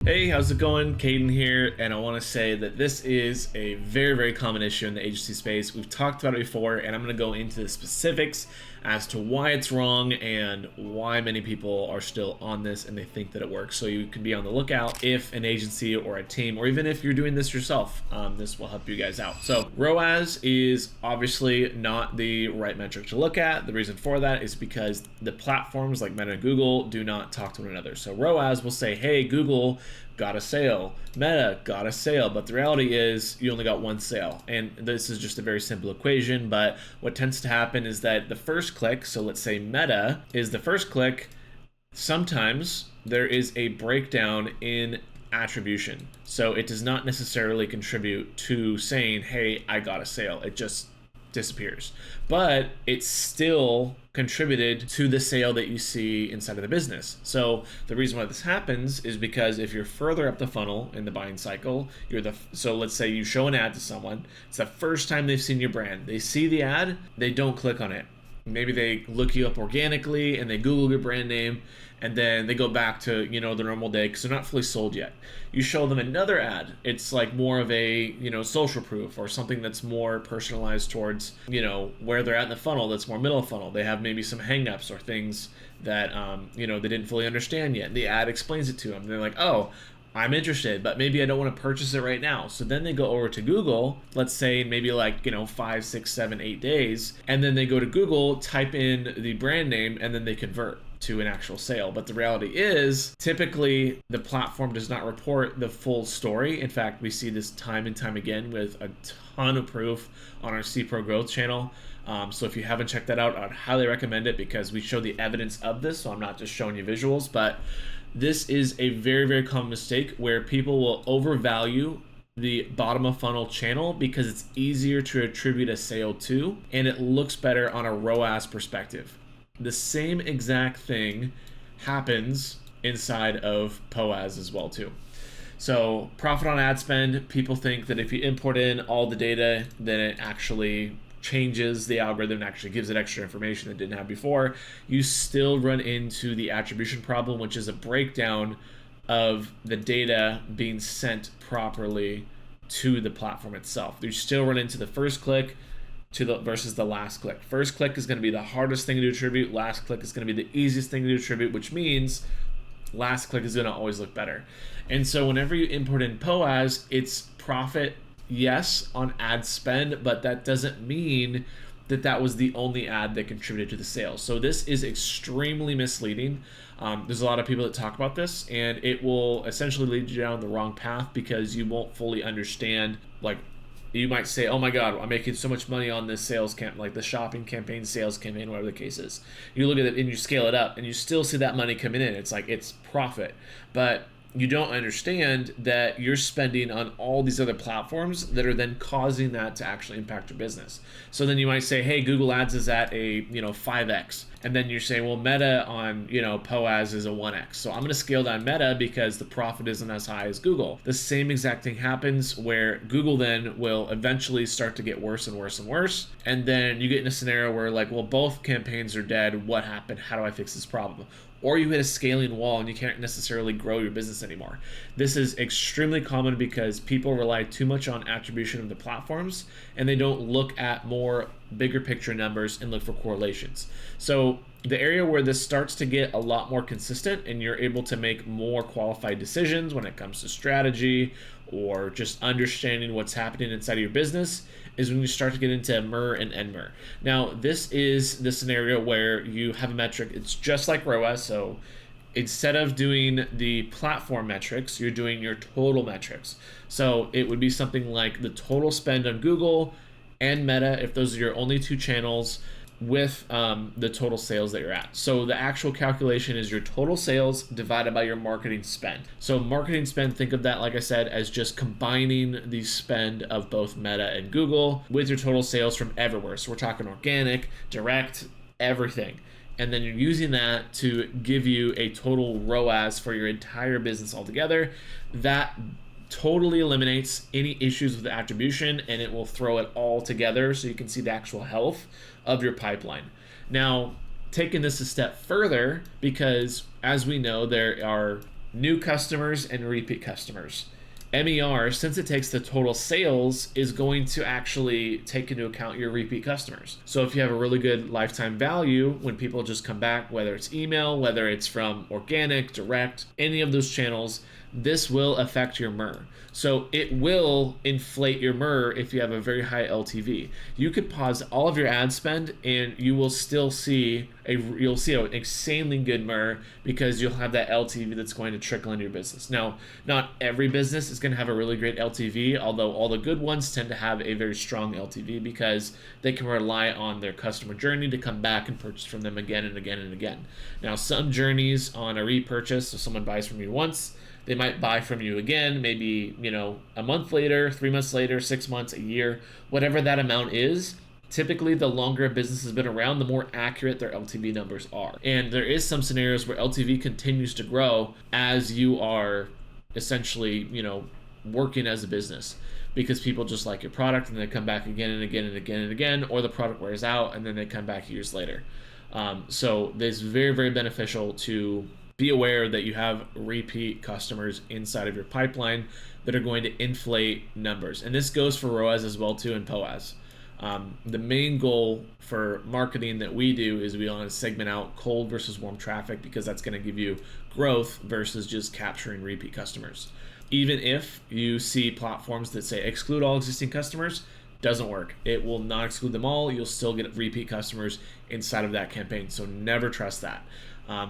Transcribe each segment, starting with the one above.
Hey, how's it going? Caden here, and I want to say that this is a very, very common issue in the agency space. We've talked about it before, and I'm going to go into the specifics as to why it's wrong and why many people are still on this and they think that it works. So you can be on the lookout if an agency or a team, or even if you're doing this yourself, this will help you guys out. So ROAS is obviously not the right metric to look at. The reason for that is because the platforms like Meta and Google do not talk to one another. So ROAS will say, hey, Google got a sale, Meta got a sale, but the reality is you only got one sale. And this is just a very simple equation, but what tends to happen is that the first click, so let's say Meta is the first click, sometimes there is a breakdown in attribution. So it does not necessarily contribute to saying, hey, I got a sale. It just disappears, but it's still contributed to the sale that you see inside of the business. So the reason why this happens is because if you're further up the funnel in the buying cycle, so let's say you show an ad to someone, it's the first time they've seen your brand, they see the ad, they don't click on it. Maybe they look you up organically and they Google your brand name, and then they go back to their normal day because they're not fully sold yet. You show them another ad, it's like more of a social proof or something that's more personalized towards where they're at in the funnel, that's more middle of funnel. They have maybe some hangups or things that they didn't fully understand yet. The ad explains it to them. They're like, oh, I'm interested, but maybe I don't want to purchase it right now. So then they go over to Google, let's say maybe 5, 6, 7, 8 days, and then they go to Google, type in the brand name, and then they convert to an actual sale. But the reality is typically the platform does not report the full story. In fact, we see this time and time again with a ton of proof on our CProGrowth channel. So if you haven't checked that out, I'd highly recommend it because we show the evidence of this. So I'm not just showing you visuals, but this is a very, very common mistake where people will overvalue the bottom of funnel channel because it's easier to attribute a sale to, and it looks better on a ROAS perspective. The same exact thing happens inside of POAS as well too. So profit on ad spend, people think that if you import in all the data, then it actually changes the algorithm and actually gives it extra information that it didn't have before. You still run into the attribution problem, which is a breakdown of the data being sent properly to the platform itself. You still run into the first click versus the last click. First click is going to be the hardest thing to attribute. Last click is going to be the easiest thing to attribute, which means last click is going to always look better. And so whenever you import in POAS, it's profit, yes, on ad spend, but that doesn't mean that that was the only ad that contributed to the sale. So this is extremely misleading. There's a lot of people that talk about this, and it will essentially lead you down the wrong path because you won't fully understand. You might say, oh my God, I'm making so much money on this sales camp, like the shopping campaign, sales campaign, whatever the case is. You look at it and you scale it up and you still see that money coming in. It's like, it's profit. But you don't understand that you're spending on all these other platforms that are then causing that to actually impact your business. So then you might say, hey, Google Ads is at a 5x. And then you're saying, well, Meta on POAS is a 1x. So I'm going to scale down Meta because the profit isn't as high as Google. The same exact thing happens where Google then will eventually start to get worse and worse and worse. And then you get in a scenario where well, both campaigns are dead. What happened? How do I fix this problem? Or you hit a scaling wall and you can't necessarily grow your business anymore. This is extremely common because people rely too much on attribution of the platforms and they don't look at more bigger picture numbers and look for correlations. So the area where this starts to get a lot more consistent and you're able to make more qualified decisions when it comes to strategy or just understanding what's happening inside of your business is when you start to get into MYRR and ENCAC. Now, this is the scenario where you have a metric. It's just like ROAS. So instead of doing the platform metrics, you're doing your total metrics. So it would be something like the total spend on Google and Meta, if those are your only two channels, with the total sales that you're at. So the actual calculation is your total sales divided by your marketing spend. So marketing spend, think of that, like I said, as just combining the spend of both Meta and Google with your total sales from everywhere. So we're talking organic, direct, everything. And then you're using that to give you a total ROAS for your entire business altogether. That totally eliminates any issues with the attribution, and it will throw it all together so you can see the actual health of your pipeline. Now, taking this a step further, because as we know, there are new customers and repeat customers. MER, since it takes the total sales, is going to actually take into account your repeat customers. So if you have a really good lifetime value, when people just come back, whether it's email, whether it's from organic, direct, any of those channels, this will affect your MYRR. So it will inflate your MYRR if you have a very high LTV. You could pause all of your ad spend and you will still see an insanely good MYRR because you'll have that LTV that's going to trickle into your business. Now, not every business is going to have a really great LTV, although all the good ones tend to have a very strong LTV because they can rely on their customer journey to come back and purchase from them again and again and again. Now, some journeys on a repurchase, so someone buys from you once, they might buy from you again, maybe, a month later, 3 months later, 6 months, a year, whatever that amount is. Typically, the longer a business has been around, the more accurate their LTV numbers are. And there is some scenarios where LTV continues to grow as you are essentially, working as a business, because people just like your product and they come back again and again and again and again, or the product wears out and then they come back years later. So it's very, very beneficial to be aware that you have repeat customers inside of your pipeline that are going to inflate numbers. And this goes for ROAS as well too, and POAS. The main goal for marketing that we do is we want to segment out cold versus warm traffic, because that's going to give you growth versus just capturing repeat customers. Even if you see platforms that say exclude all existing customers, doesn't work. It will not exclude them all. You'll still get repeat customers inside of that campaign. So never trust that.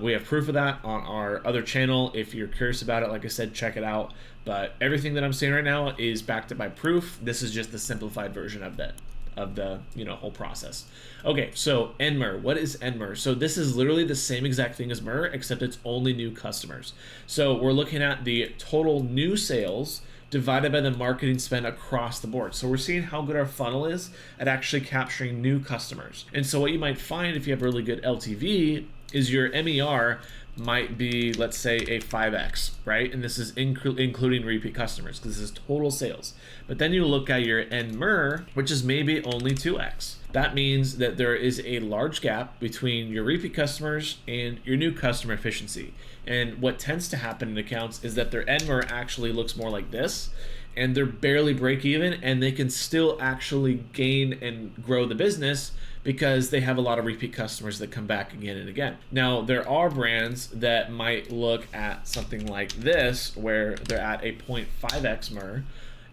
We have proof of that on our other channel. If you're curious about it, like I said, check it out. But everything that I'm saying right now is backed up by proof. This is just the simplified version of the whole process. Okay, so NMYRR. What is NMYRR? So this is literally the same exact thing as MYRR, except it's only new customers. So we're looking at the total new sales divided by the marketing spend across the board. So we're seeing how good our funnel is at actually capturing new customers. And so what you might find if you have really good LTV is your MER might be, let's say, a 5x, right? And this is including repeat customers, because this is total sales. But then you look at your NMYRR, which is maybe only 2x. That means that there is a large gap between your repeat customers and your new customer efficiency. And what tends to happen in accounts is that their NMYRR actually looks more like this, and they're barely break even, and they can still actually gain and grow the business because they have a lot of repeat customers that come back again and again. Now, there are brands that might look at something like this, where they're at a 0.5x MYRR,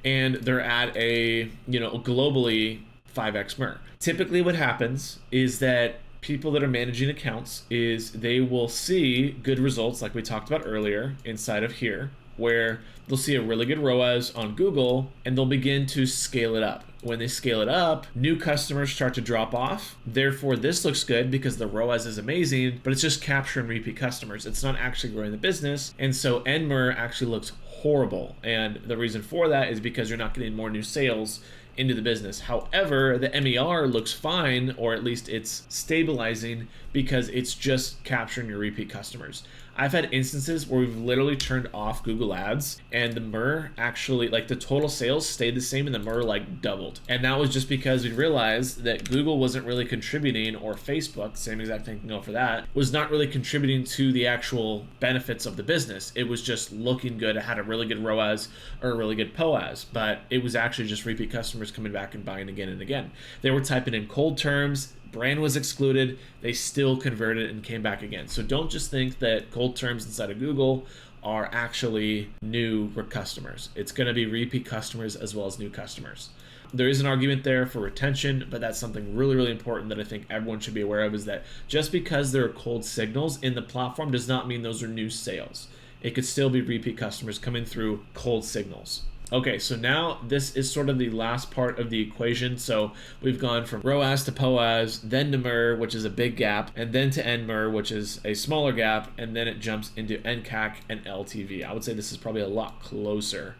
and they're at a, globally 5x MYRR. Typically what happens is that people that are managing accounts is they will see good results, like we talked about earlier, inside of here, where they'll see a really good ROAS on Google and they'll begin to scale it up. When they scale it up, new customers start to drop off. Therefore, this looks good because the ROAS is amazing, but it's just capturing repeat customers. It's not actually growing the business. And so NMYRR actually looks horrible. And the reason for that is because you're not getting more new sales into the business. However, the MER looks fine, or at least it's stabilizing, because it's just capturing your repeat customers. I've had instances where we've literally turned off Google Ads and the MYRR actually, like the total sales stayed the same and the MYRR like doubled. And that was just because we realized that Google wasn't really contributing, or Facebook, same exact thing can go for that, was not really contributing to the actual benefits of the business. It was just looking good. It had a really good ROAS or a really good POAS, but it was actually just repeat customers coming back and buying again and again. They were typing in cold terms, brand was excluded, they still converted and came back again. So don't just think that cold terms inside of Google are actually new customers. It's going to be repeat customers as well as new customers. There is an argument there for retention, but that's something really, really important that I think everyone should be aware of, is that just because there are cold signals in the platform does not mean those are new sales. It could still be repeat customers coming through cold signals. Okay, so now this is sort of the last part of the equation. So we've gone from ROAS to POAS, then to MYRR, which is a big gap, and then to NMYRR, which is a smaller gap, and then it jumps into ENCAC and LTV. I would say this is probably a lot closer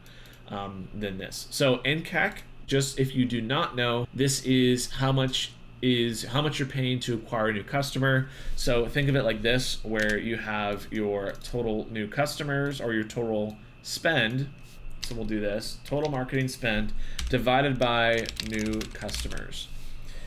than this. So ENCAC, just if you do not know, this is how much you're paying to acquire a new customer. So think of it like this, where you have your total new customers, or your total spend. So we'll do this, total marketing spend divided by new customers.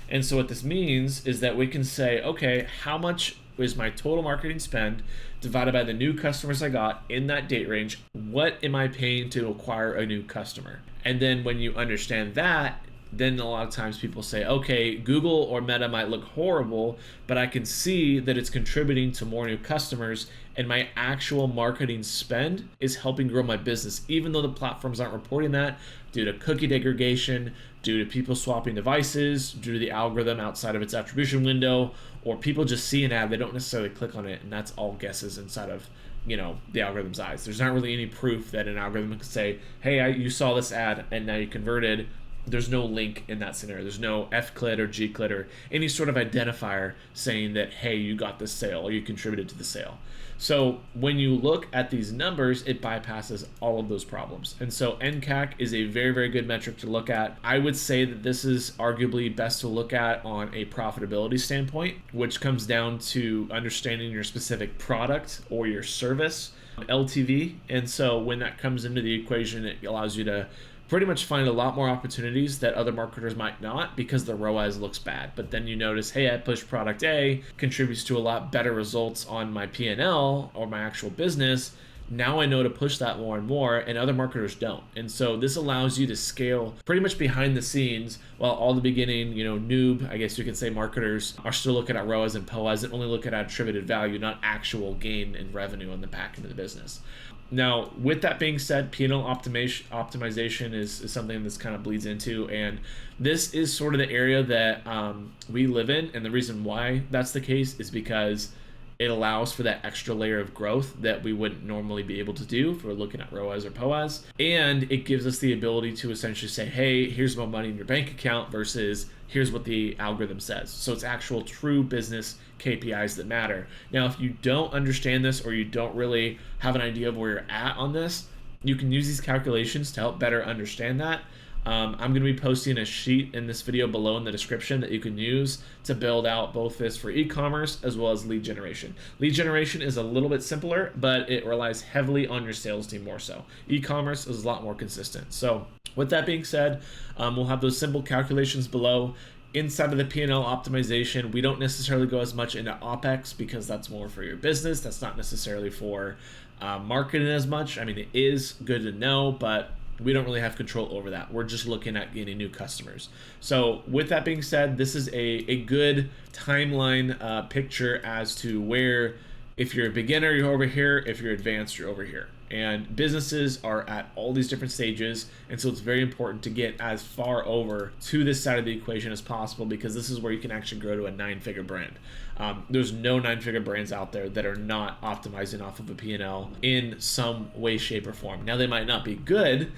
And so what this means is that we can say, okay, how much is my total marketing spend divided by the new customers I got in that date range. What am I paying to acquire a new customer? And then when you understand that, then a lot of times people say, okay, Google or Meta might look horrible, but I can see that it's contributing to more new customers, and my actual marketing spend is helping grow my business, even though the platforms aren't reporting that due to cookie degradation, due to people swapping devices, due to the algorithm outside of its attribution window, or people just see an ad, they don't necessarily click on it, and that's all guesses inside of the algorithm's eyes. There's not really any proof that an algorithm can say, hey, you saw this ad and now you converted. There's no link in that scenario. There's no FCLID or GCLID or any sort of identifier saying that, hey, you got this sale or you contributed to the sale. So when you look at these numbers, it bypasses all of those problems. And so NCAC is a very, very good metric to look at. I would say that this is arguably best to look at on a profitability standpoint, which comes down to understanding your specific product or your service, LTV. And so when that comes into the equation, it allows you to pretty much find a lot more opportunities that other marketers might not, because the ROAS looks bad. But then you notice, hey, I pushed product A, contributes to a lot better results on my P&L or my actual business. Now I know to push that more and more, and other marketers don't. And so this allows you to scale pretty much behind the scenes, while all the beginning, noob, I guess you could say, marketers are still looking at ROAS and POAS and only look at attributed value, not actual gain in revenue on the back end of the business. Now, with that being said, P&L optimization is something that's kind of bleeds into, and this is sort of the area that we live in. And the reason why that's the case is because it allows for that extra layer of growth that we wouldn't normally be able to do if we're looking at ROAS or POAS. And it gives us the ability to essentially say, hey, here's my money in your bank account versus here's what the algorithm says. So it's actual true business KPIs that matter. Now, if you don't understand this, or you don't really have an idea of where you're at on this, you can use these calculations to help better understand that. I'm going to be posting a sheet in this video below in the description that you can use to build out both this for e-commerce as well as lead generation. Lead generation is a little bit simpler, but it relies heavily on your sales team more so. E-commerce is a lot more consistent. So with that being said, we'll have those simple calculations below. Inside of the P&L optimization, we don't necessarily go as much into OpEx because that's more for your business. That's not necessarily for marketing as much. I mean, it is good to know, but we don't really have control over that. We're just looking at getting new customers. So with that being said, this is a good timeline picture as to where, if you're a beginner, you're over here. If you're advanced, you're over here. And businesses are at all these different stages, and so it's very important to get as far over to this side of the equation as possible, because this is where you can actually grow to a 9-figure brand. There's no 9-figure brands out there that are not optimizing off of a P&L in some way, shape, or form. Now, they might not be good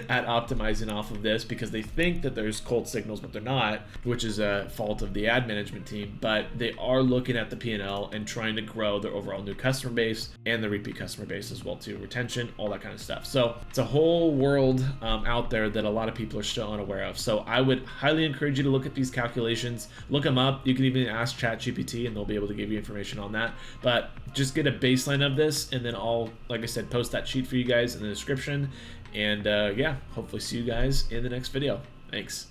at optimizing off of this because they think that there's cold signals, but they're not, which is a fault of the ad management team. But they are looking at the P&L and trying to grow their overall new customer base and the repeat customer base as well too, retention, all that kind of stuff. So it's a whole world out there that a lot of people are still unaware of. So I would highly encourage you to look at these calculations, look them up. You can even ask ChatGPT and they'll be able to give you information on that. But just get a baseline of this, and then I'll, like I said, post that sheet for you guys in the description. And yeah, hopefully see you guys in the next video. Thanks.